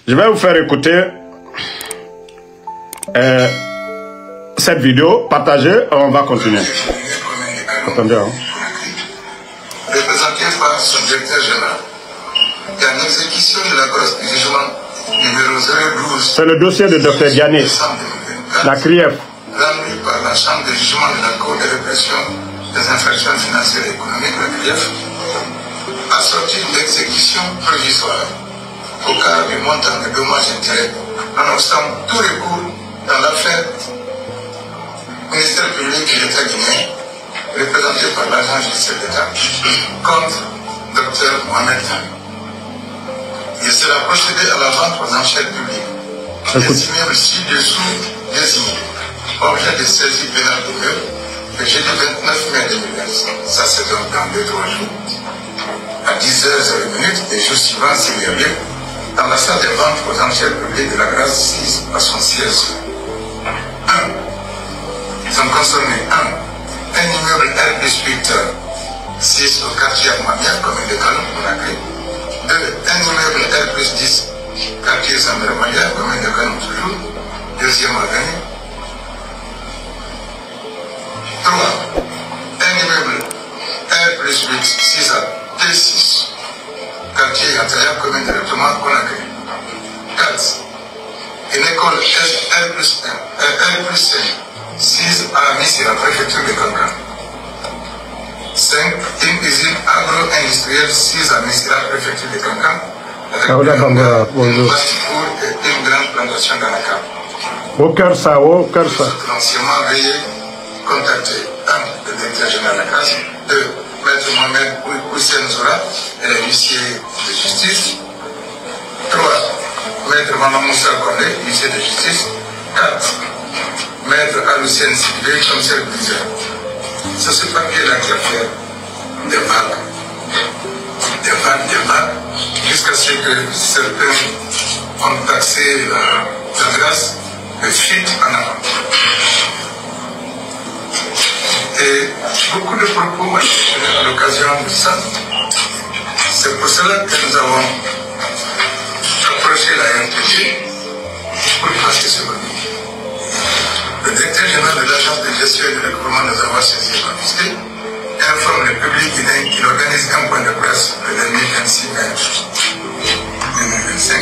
Je vais vous faire écouter cette vidéo, partagez, on va continuer. Attendez, hein. Représenté par son directeur général, et en exécution de la grosse du jugement numéro 012. C'est le dossier de Dr Diané, la CRIEF. Rendu par la Chambre de jugement de la Cour de répression des infractions financières et économiques, la CRIEF, assorti d'exécution provisoire au cas du montant de dommages et intérêts, nonobstant tout recours dans l'affaire ministère public de l'État guinéen, représenté par l'agent judiciaire d'État, contre Dr Mohamed Diané. Il sera procédé à la vente aux enchères publiques, estimé ci-dessous désigné, objet de saisie pénale de meubles, le jeudi 29 mai 2020. Ça, c'est donc dans 2-3 jours, à 10h00 des jours suivants, s'il y a lieu, dans la salle de vente aux enchères publiques de la Grâce 6 à son siège. 1. Sont concernés 1. Un immeuble R+8 6 au quartier Amamia, commune de Kalou, Conakry. 2. Un immeuble R+10 quartier Sambermaya, commune de Kalou, toujours. Deuxième avenue. 3. Un immeuble R+8 6 à T6 quartier Yantaya, commune de Retouma, Conakry. 4. Une école R+1 R+5 6 à Nissi, la préfecture de Kankan. 5. Une usine agro-industrielle 6 à Nissi, la préfecture de Kankan. Avec une grande plantation dans la cave. Au cœur ça, au cœur ça. L'anciennement veuillez contacter 1. Le directeur général de la classe. 2. Maître Mohamed Hussein Zoura et les huissiers de justice. 3. Maître Maman Moussa Kondé, huissier de justice. 4. Maître Alucien Sidibé, commissaire priseur. C'est ce papier-là qui a fait des vagues. Des vagues, jusqu'à ce que certains ont taxé la grâce de fuite en avant. Et beaucoup de propos ont été tenus à l'occasion de ça. C'est pour cela que nous avons approché la RTG pour passer ce document. Le directeur général de l'Agence de gestion et de recouvrement des avoirs saisis et confisqués informe le public guinéen qu'il organise un point de presse le dernier 26 mai 2025.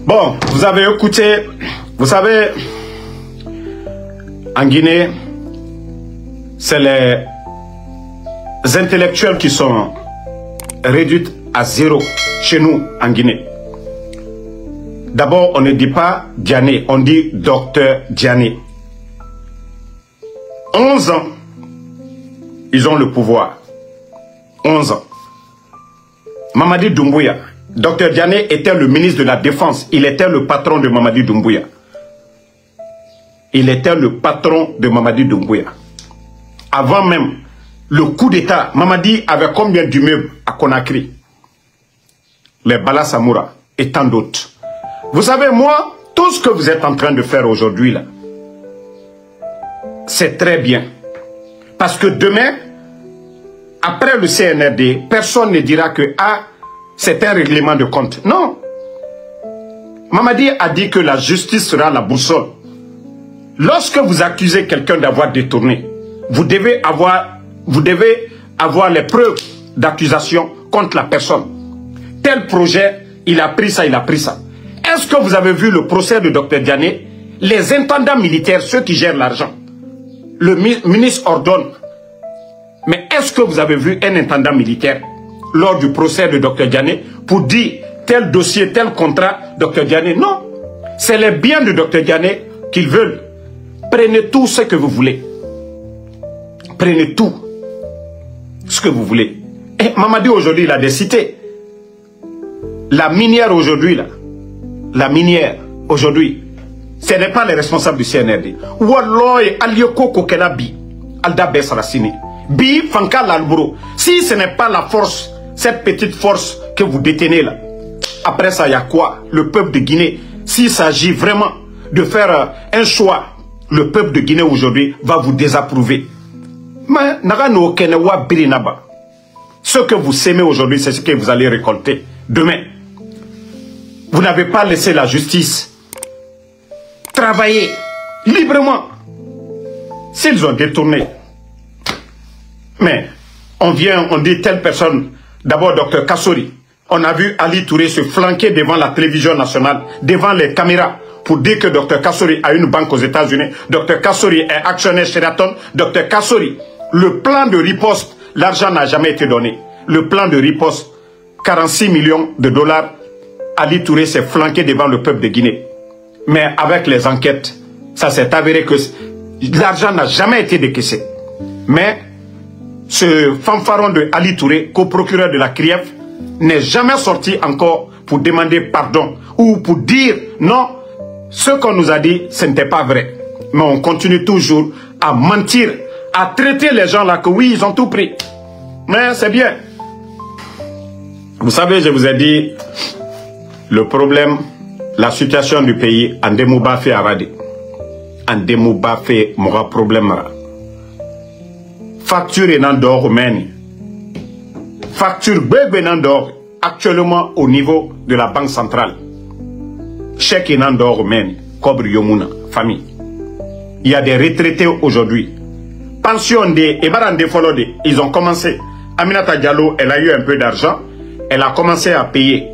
Bon, vous avez écouté, vous savez, en Guinée, c'est les intellectuels qui sont réduits à zéro chez nous en Guinée. D'abord, on ne dit pas Diané, on dit docteur Diané. 11 ans, ils ont le pouvoir. 11 ans. Mamadi Doumbouya, docteur Diané était le ministre de la Défense. Il était le patron de Mamadi Doumbouya. Il était le patron de Mamadi Doumbouya. Avant même le coup d'État, Mamadi avait combien d'immeubles à Conakry? Les Bala Samoura et tant d'autres. Vous savez, moi, tout ce que vous êtes en train de faire aujourd'hui, là, c'est très bien. Parce que demain, après le CNRD, personne ne dira que c'est un règlement de compte. Non. Mamadi a dit que la justice sera la boussole. Lorsque vous accusez quelqu'un d'avoir détourné, vous devez avoir les preuves d'accusation contre la personne. Tel projet, il a pris ça, il a pris ça. Est-ce que vous avez vu le procès de Dr Diané? Les intendants militaires, ceux qui gèrent l'argent, le ministre ordonne. Mais est-ce que vous avez vu un intendant militaire lors du procès de Dr Diané pour dire tel dossier, tel contrat, Dr Diané? Non. C'est les biens de Dr Diané qu'ils veulent. Prenez tout ce que vous voulez. Prenez tout ce que vous voulez. Et Mamadi aujourd'hui, il a des cités. La minière aujourd'hui, là. La minière, aujourd'hui, ce n'est pas les responsables du CNRD. Walloy, Alioko Kokelabi, Alda Bessarasini, Bi Fanka Lalburo. Si ce n'est pas la force, cette petite force que vous détenez là, après ça, il y a quoi? Le peuple de Guinée, s'il s'agit vraiment de faire un choix, le peuple de Guinée aujourd'hui va vous désapprouver. Mais ce que vous sémez aujourd'hui, c'est ce que vous allez récolter demain. Vous n'avez pas laissé la justice travailler librement. S'ils ont détourné, mais on vient, on dit telle personne, d'abord Dr Kassori, on a vu Ali Touré se flanquer devant la télévision nationale, devant les caméras, pour dire que Dr Kassori a une banque aux États-Unis, Dr Kassori est actionnaire Sheraton, Dr Kassori, le plan de riposte, l'argent n'a jamais été donné. Le plan de riposte, 46 millions de dollars, Ali Touré s'est flanqué devant le peuple de Guinée. Mais avec les enquêtes, ça s'est avéré que l'argent n'a jamais été décaissé. Mais ce fanfaron de Ali Touré, co-procureur de la CRIEF, n'est jamais sorti encore pour demander pardon ou pour dire non, ce qu'on nous a dit, ce n'était pas vrai. Mais on continue toujours à mentir, à traiter les gens là que oui, ils ont tout pris. Mais c'est bien. Vous savez, je vous ai dit, le problème, la situation du pays, en Demouba fait Aradi. En Demouba fait mon problème. Facture et n'endort meni. Facture bébé n'endort actuellement au niveau de la Banque centrale. Chèque et n'endort meni. Kobre Yomuna, famille. Il y a des retraités aujourd'hui. Pension des Ebarande Folode, ils ont commencé. Aminata Diallo, elle a eu un peu d'argent. Elle a commencé à payer.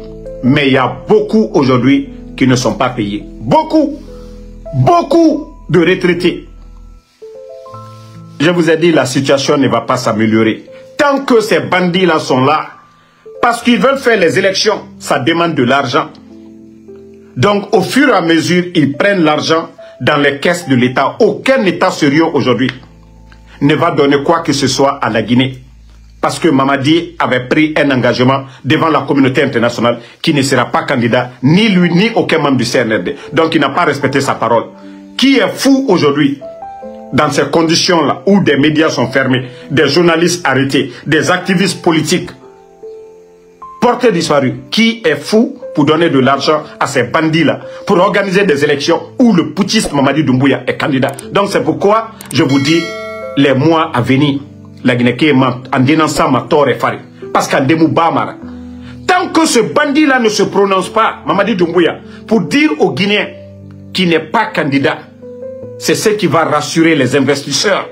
Mais il y a beaucoup aujourd'hui qui ne sont pas payés. Beaucoup. Beaucoup de retraités. Je vous ai dit, la situation ne va pas s'améliorer. Tant que ces bandits-là sont là, parce qu'ils veulent faire les élections, ça demande de l'argent. Donc, au fur et à mesure, ils prennent l'argent dans les caisses de l'État. Aucun État sérieux aujourd'hui ne va donner quoi que ce soit à la Guinée. Parce que Mamadi avait pris un engagement devant la communauté internationale qui ne sera pas candidat, ni lui, ni aucun membre du CNRD. Donc il n'a pas respecté sa parole. Qui est fou aujourd'hui, dans ces conditions-là, où des médias sont fermés, des journalistes arrêtés, des activistes politiques portés disparus? Qui est fou pour donner de l'argent à ces bandits-là, pour organiser des élections où le putschiste Mamadi Doumbouya est candidat? Donc c'est pourquoi je vous dis, les mois à venir, la Guinée en dénonçant ma tort et fari. Parce qu'en Demouba Mara, tant que ce bandit-là ne se prononce pas, Mamadi Doumbouya, pour dire aux Guinéens qu'il n'est pas candidat, c'est ce qui va rassurer les investisseurs.